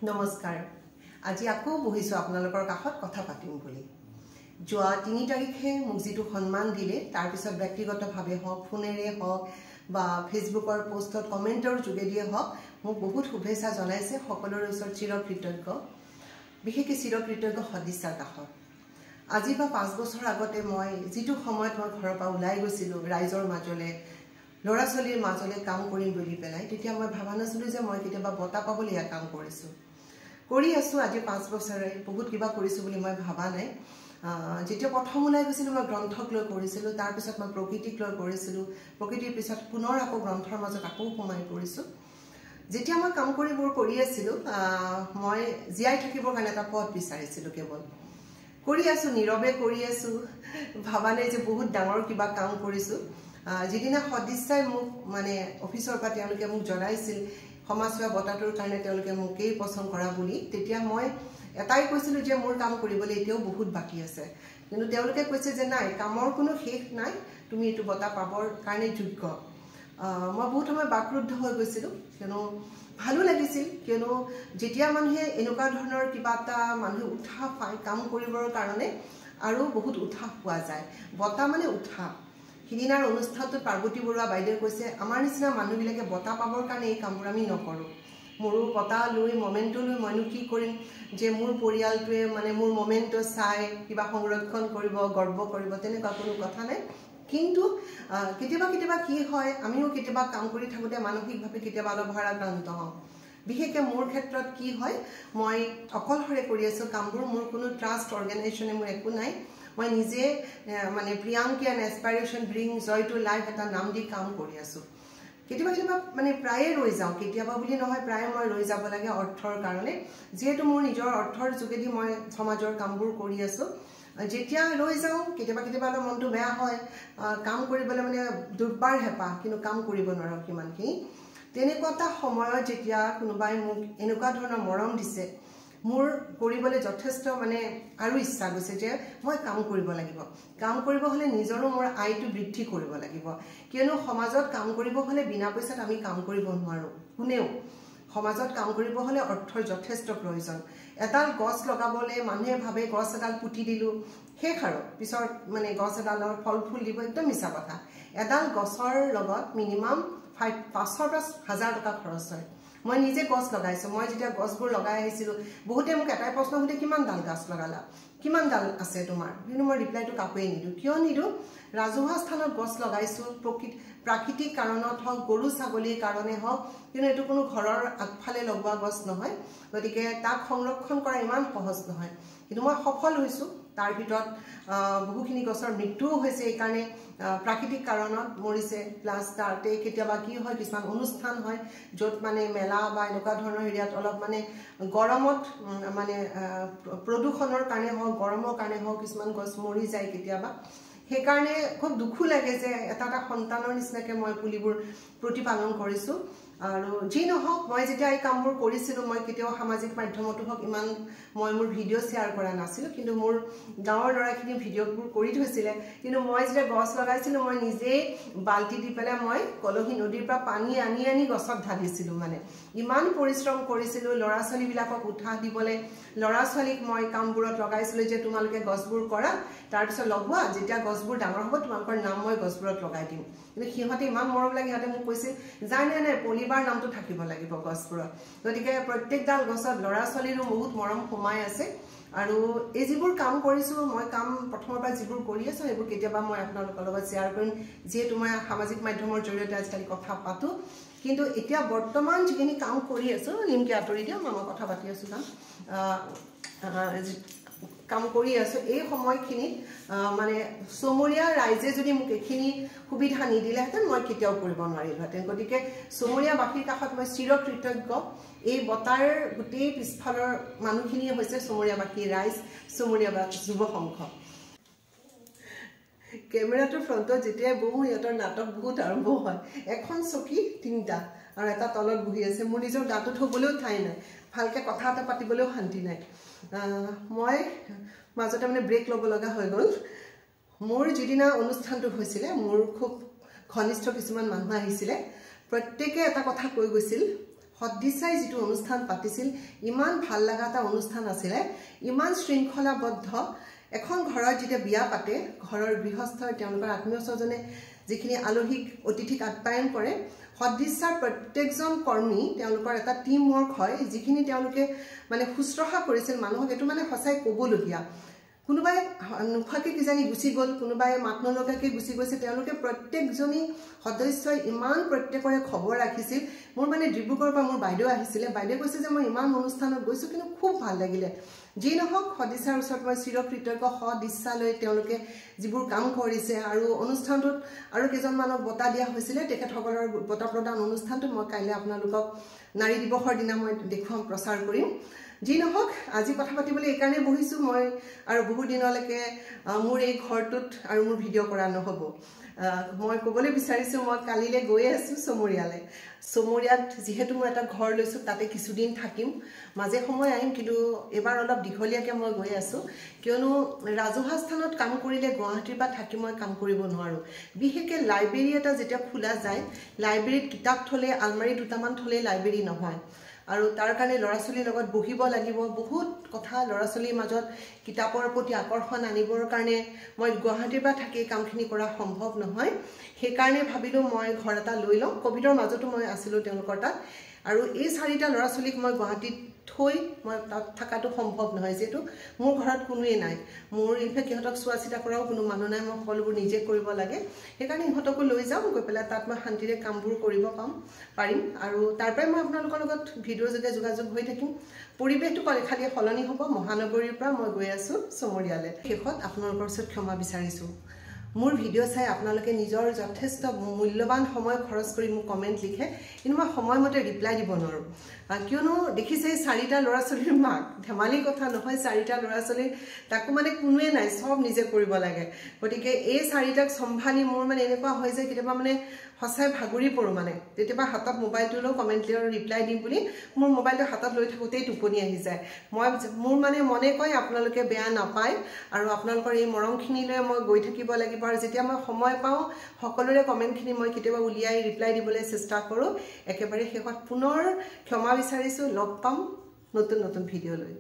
নমস্কাৰ আজি আকৌ বহিছো আপোনালোকৰ কাষত কথা পাতিম বুলি যোৱা 3 তাৰিখে মোক যেটো সন্মান দিলে তাৰ পিছত ব্যক্তিগতভাৱে হওক ফোনেৰে হওক বা ফেসবুকৰ পোষ্টত কমেন্টৰ যোগেদিয়ে হওক মোক বহুত শুভেচ্ছা জনাইছে সকলোৰে ওচৰত চিৰকৃতজ্ঞ বিশেষকৈ চিৰকৃতজ্ঞ সদিচ্ছাৰ কাষত আজি বা 5 বছৰ আগতে মই যেটো সময়ত মই ঘৰৰ পৰা ওলাই গৈছিলো ৰাইজৰ মাজলে লৰা ছোৱালীৰ মাজলে কাম কৰিম বুলি পেলাই তেতিয়া মই ভাবা নাছিলো যে মই কেতিয়াবা বটা পাবলৈ ইয়া কাম কৰিছো কৰি আছো আজি 5 বছৰে বহুত কিবা কৰিছো বুলি মই ভাবা নাই যেতিয়া প্ৰথম ওলাই গৈছিলো মই গ্ৰন্থক লৈ কৰিছিলো তাৰ পিছত মই প্ৰকৃতিক লৈ কৰিছিলো প্ৰকৃতিৰ পিছত পুনৰ আকৌ গ্ৰন্থৰ মাজত আকৌ সোমাই পৰিছো যেতিয়া মই কাম কৰি আছিলো মই জিয়াই থাকিবৰ কাৰণে এটা পথ বিচাৰিছিলো কেৱল কৰি আছো নীৰৱে কৰি আছো ভাবা নাই যে বহুত ডাঙৰ কিবা কাম কৰিছো যিদিনা সদিচ্ছাই মোক মানে অফিচৰ পৰা তেওঁলোকে মোক জনাইছিল সমাজসেৱা বটাটোৰ কাৰণে তেওঁলোকে মোকেই পছন্দ কৰা বুলি তেতিয়া মই এটাই কৈছিলো যে মোৰ কাম কৰিবলৈ এতিয়াও বহুত বাকি আছে কিন্তু তেওঁলোকে কৈছে যে নাই কামৰ কোনো শেষ নাই তুমি এটো বটা পাবৰ কাৰণে যোগ্য মই বহুত সময় বাকৰুদ্ধ হৈ গৈছিলো কিয়নো ভালো লাগিছিল কিয়নো যেতিয়া মানুহে এনেকুৱা ধৰণৰ কিবা এটা মানুহ উৎসাহ পায় কাম কৰিবৰ কাৰণে আৰু বহুত উৎসাহ পোৱা যায় বটা মানে উৎসাহ হিদিনাৰ অনুষ্ঠানটো পাৰ্বতী বৰুৱা বাইদেউ কৈছে আমাৰ নিচিনা মানুহবিলাকে বটা পাবৰ কাৰণে এই কামবোৰ আমি নকৰো মোৰো বটা লৈ মোমেন্টো লৈ মইনো কি কৰিম যে মোৰ পৰিয়ালটোৱে মানে মোৰ মোমেন্টো চাই কিবা সংৰক্ষণ কৰিব গৰ্ব কৰিব তেনেকুৱা কোনো কথা নাই কিন্তু কেতিয়াবা কি হয় আমিও কেতিয়াবা কাম কৰি থাকোতে মানসিকভাৱে কেতিয়াবা অলপ ভাৰাক্ৰান্ত হওঁ বিশেষকৈ মোৰ ক্ষেত্ৰত কি হয় মই অকলহৰে কৰি আছো কামবোৰ মোৰ কোনো ট্ৰাষ্ট অৰ্গানাইজেচনে মোৰ একো নাই মই নিজে মানে প্ৰিয়াংকি and aspiration bring joy to life এটা নাম দি কাম কৰি আছো কেতিয়াবা মানে প্ৰায়ে ৰৈ যাওঁ কেতিয়াবা বুলি নহয় প্ৰায়ে মই ৰৈ যাব লাগে অৰ্থৰ কাৰণে যেহেতু মোৰ নিজৰ অৰ্থৰ যোগেদি মই সমাজৰ কামবোৰ কৰি আছো যেতিয়া ৰৈ যাওঁ কেতিয়াবা মনটো বেয়া হয় কাম কৰিবলৈ মানে দুৰ্বাৰ হেঁপাহ কিন্তু কাম কৰিব নোৱাৰো কিমানখিনি তেনেকুৱা এটা সময়ত যেতিয়া কোনোবাই মোক এনেকুৱা ধৰণৰ মৰম দিছে মোৰ কৰিবলৈ যথেষ্ট মানে আৰু ইচ্ছা গৈছে যে মই কাম কৰিব লাগিব কাম কৰিব হলে নিজৰো মোৰ আয়টো বৃদ্ধি কৰিব লাগিব কিয়নো সমাজত কাম কৰিব হলে বিনা পইচাত আমি কাম কৰিব নোৱাৰো কোনেও সমাজত কাম কৰিব হলে অৰ্থৰ যথেষ্ট প্ৰয়োজন এডাল গছ লগাবলৈ মানুহে ভাবে গছ এডাল পুতি দিলো শেষ আৰু পিছৰ মানে গছ এডালৰ ফল ফুল দিব একদম মিছা কথা এডাল গছৰ লগত মিনিমাম 5,000 টকা খৰচ হয় মই নিজে গছ লগাইছো মই যেতিয়া গছবোৰ লগাই আহিছিলো বহুতে মোক এটাই প্ৰশ্ন সুধে কিমান ডাল গছ লগালা কিমান ডাল আছে তোমাৰ কিন্তু মই ৰিপ্লাইটো কাকোৱে নিদো কিয় নিদো ৰাজহুৱা স্থানত গছ লগাইছো প্ৰাকৃতিক কাৰণত হওক গৰু ছাগলীৰ কাৰণে হওক কিন্তু এটো কোনো ঘৰৰ আগফালে লগোৱা গছ নহয় গতিকে তাক সংৰক্ষণ কৰা ইমান সহজ নহয় কিন্তু মই সফল হৈছো তাৰ ভিতৰত বহুখিনি গছৰ মৃত্যুও হৈছে এই কাৰণে প্ৰাকৃতিক কাৰণত মৰিছে প্লাস তাতে কেতিয়াবা কি হয় কিছুমান অনুষ্ঠান হয় যত মানে মেলা বা এনেকুৱা ধৰণৰ এৰিয়াত অলপ মানে গৰমত মানে প্ৰদূষণৰ কাৰণে হওক গৰমৰ কাৰণে হওক কিছুমান গছ মৰি যায় কেতিয়াবা সেইকাৰণে খুব দুখু লাগে যে এটা সন্তানৰ নিচিনাকে মই পুলিবোৰ প্ৰতিপালন কৰিছো আৰু যি নহওক মই যেতিয়া এই কামবোৰ কৰিছিলো মই কেতিয়াও সামাজিক মাধ্যমতো হওক ইমান মই মোৰ ভিডিঅ' শ্বেয়াৰ কৰা নাছিলো কিন্তু মোৰ গাঁৱৰ ল'ৰাখিনি ভিডিঅ'বোৰ কৰি থৈছিলে কিন্তু মই যেতিয়া গছ লগাইছিলো মই নিজে বাল্টি দি পেলাই মই কলহী নদীৰ পৰা পানী আনি গছত ঢালিছিলো মানে ইমান পৰিশ্ৰম কৰিছিলো ল'ৰা ছোৱালীবিলাকক উৎসাহ দিবলৈ ল'ৰা ছোৱালীক মই কামবোৰত লগাইছিলো যে তোমালোকে গছবোৰ কৰা তাৰ পিছত লগোৱা যেতিয়া গছবোৰ ডাঙৰ হ'ব তোমালোকৰ নাম মই গছবোৰত লগাই দিম কিন্তু সিহঁতে ইমান মৰম লাগে সিহঁতে মোক কৈছে নাই পলিবাৰ নামটো থাকিব লাগিব গছবোৰত গতিকে প্ৰত্যেকডাল গছত ল'ৰা ছোৱালীৰো বহুত মৰম সোমাই আছে আৰু এই যিবোৰ কাম কৰিছো মই কাম প্ৰথমৰ পৰা যিবোৰ কৰি আছো সেইবোৰ কেতিয়াবা মই আপোনালোকৰ লগত শ্বেয়াৰ কৰিম যেহেতু মই সামাজিক মাধ্যমৰ জৰিয়তে আজিকালি কথা পাতো কিন্তু এতিয়া বৰ্তমান যিখিনি কাম কৰি আছো নিমকি আঁতৰি দিওঁ মই কথা পাতি আছো কাম কৰি আছো এই সময়খিনিত মানে সমৰীয়া ৰাইজে যদি মোক এখিনি সুবিধা নিদিলেহেঁতেন মই কেতিয়াও কৰিব নোৱাৰিলোহেঁতেন গতিকে সমৰীয়াবাসীৰ কাষত মই চিৰকৃতজ্ঞ এই বটাৰ গোটেই পিছফালৰ মানুহখিনিয়ে হৈছে সমৰীয়াবাসী ৰাইজ সমৰীয়াবাসী যুৱ সংঘ কেমেৰাটোৰ ফ্ৰণ্টত যেতিয়াই বহু সিহঁতৰ নাটক বহুত আৰম্ভ হয় এখন চকী 3টা আৰু এটা তলত বহি আছে মোৰ নিজৰ গাটো থবলৈও ঠাই নাই ভালকে কথা এটা পাতিবলৈও শান্তি নাই মই মাজতে মানে ব্ৰেক ল'ব লগা হৈ গ'ল মোৰ যিদিনা অনুষ্ঠানটো হৈছিলে মোৰ খুব ঘনিষ্ঠ কিছুমান মানুহ আহিছিলে প্ৰত্যেককে এটা কথা কৈ গৈছিল সদৃশাই যিটো অনুষ্ঠান পাতিছিল ইমান ভাল লগা এটা অনুষ্ঠান আছিলে ইমান শৃংখলাবদ্ধ এখন ঘৰত যেতিয়া বিয়া পাতে ঘৰৰ গৃহস্থৰ তেওঁলোকৰ আত্মীয় স্বজনে যিখিনি আলহীক অতিথিক আপ্যায়ন কৰে সদৃশাৰ প্ৰত্যেকজন কৰ্মী তেওঁলোকৰ এটা টিম ৱৰ্ক হয় যিখিনি তেওঁলোকে মানে শুশ্ৰূষা কৰিছিল মানুহক এটো মানে সঁচাই ক'বলগীয়া কোনোবাই নুখাকে কিজানি গুচি গ'ল কোনোবাই মাত নলগাকে গুচি গৈছে তেওঁলোকে প্ৰত্যেকজনী সদস্যই ইমান প্ৰত্যেকৰে খবৰ ৰাখিছিল মোৰ মানে ডিব্ৰুগড়ৰ পৰা মোৰ বাইদেউ আহিছিলে বাইদেউ কৈছে যে মই ইমান অনুষ্ঠানত গৈছো কিন্তু খুব ভাল লাগিলে যি নহওক সদৃশাৰ ওচৰত মই চিৰকৃতজ্ঞ সদৃশালৈ তেওঁলোকে যিবোৰ কাম কৰিছে আৰু অনুষ্ঠানটোত আৰু কেইজনমানক বঁটা দিয়া হৈছিলে তেখেতসকলৰ বঁটা প্ৰদান অনুষ্ঠানটো মই কাইলৈ আপোনালোকক নাৰী দিৱসৰ দিনা মই দেখুৱাম প্ৰচাৰ কৰিম যি নহওক আজি কথা পাতিবলৈ এই কাৰণে বহিছো মই আৰু বহু দিনলৈকে মোৰ এই ঘৰটোত আৰু মোৰ ভিডিঅ' কৰা নহ'ব মই ক'বলৈ বিচাৰিছো মই কালিলৈ গৈ আছো চমৰীয়াত যিহেতু মই এটা ঘৰ লৈছো তাতে কিছুদিন থাকিম মাজে সময় আহিম কিন্তু এবাৰ অলপ দীঘলীয়াকৈ মই গৈ আছো কিয়নো ৰাজহুৱা স্থানত কাম কৰিলে গুৱাহাটীৰ পৰা থাকি মই কাম কৰিব নোৱাৰো বিশেষকৈ লাইব্ৰেৰী এটা যেতিয়া খোলা যায় লাইব্ৰেৰীত কিতাপ থলে আলমাৰী দুটামান থলে লাইব্ৰেৰী নহয় আৰু তাৰ কাৰণে ল'ৰা ছোৱালীৰ লগত বহিব লাগিব বহুত কথা ল'ৰা ছোৱালীৰ মাজত কিতাপৰ প্ৰতি আকৰ্ষণ আনিবৰ কাৰণে মই গুৱাহাটীৰ পৰা থাকি কামখিনি কৰা সম্ভৱ নহয় সেই কাৰণে ভাবিলো মই ঘৰ এটা লৈ লওঁ কোভিডৰ মাজতো মই আছিলো তেওঁলোকৰ তাত আৰু এই চাৰিটা ল'ৰা ছোৱালীক মই গুৱাহাটীত থৈ মই তাত থাকাটো সম্ভৱ নহয় যেটো মোৰ ঘৰত কোনোৱে নাই মোৰ ইনফেক্ট ইহঁতক চোৱা চিতা কৰাও কোনো মানুহ নাই মই সকলোবোৰ নিজে কৰিব লাগে সেইকাৰণে ইহঁতকো লৈ যাওঁ গৈ পেলাই তাত মই শান্তিৰে কামবোৰ কৰিব পাৰিম আৰু তাৰ পৰাই মই আপোনালোকৰ লগত ভিডিঅ' যোগে যোগাযোগ হৈ থাকিম পৰিৱেশটো খালি সলনি হ'ব মহানগৰীৰ পৰা মই গৈ আছো চমৰীয়ালৈ শেষত আপোনালোকৰ ওচৰত ক্ষমা বিচাৰিছো মোৰ ভিডিঅ' চাই আপোনালোকে নিজৰ যথেষ্ট মূল্যৱান সময় খৰচ কৰি মোক কমেণ্ট লিখে কিন্তু মই সময়মতে ৰিপ্লাই দিব নোৱাৰো কিয়নো দেখিছে চাৰিটা ল'ৰা ছোৱালীৰ মাক ধেমালি কথা নহয় চাৰিটা ল'ৰা ছোৱালী তাকো মানে কোনোৱে নাই সব নিজে কৰিব লাগে গতিকে এই চাৰিটাক সম্ভালি মোৰ মানে এনেকুৱা হয় যে কেতিয়াবা মানে সঁচাই ভাগুৰি পৰো মানে তেতিয়াবা হাতত মোবাইলটো লৈ কমেণ্টৰ ৰিপ্লাই দিম বুলি মোৰ মোবাইলটো হাতত লৈ থাকোতেই টোপনি আহি যায় মোৰ মানে মনে কয় আপোনালোকে বেয়া নাপায় আৰু আপোনালোকৰ এই মৰমখিনিলৈ মই গৈ থাকিব লাগিব আৰু যেতিয়া মই সময় পাওঁ সকলোৰে কমেণ্টখিনি মই কেতিয়াবা উলিয়াই ৰিপ্লাই দিবলৈ চেষ্টা কৰোঁ একেবাৰে শেষত পুনৰ ক্ষমা বিচাৰিছো লগ পাম নতুন ভিডিঅ' লৈ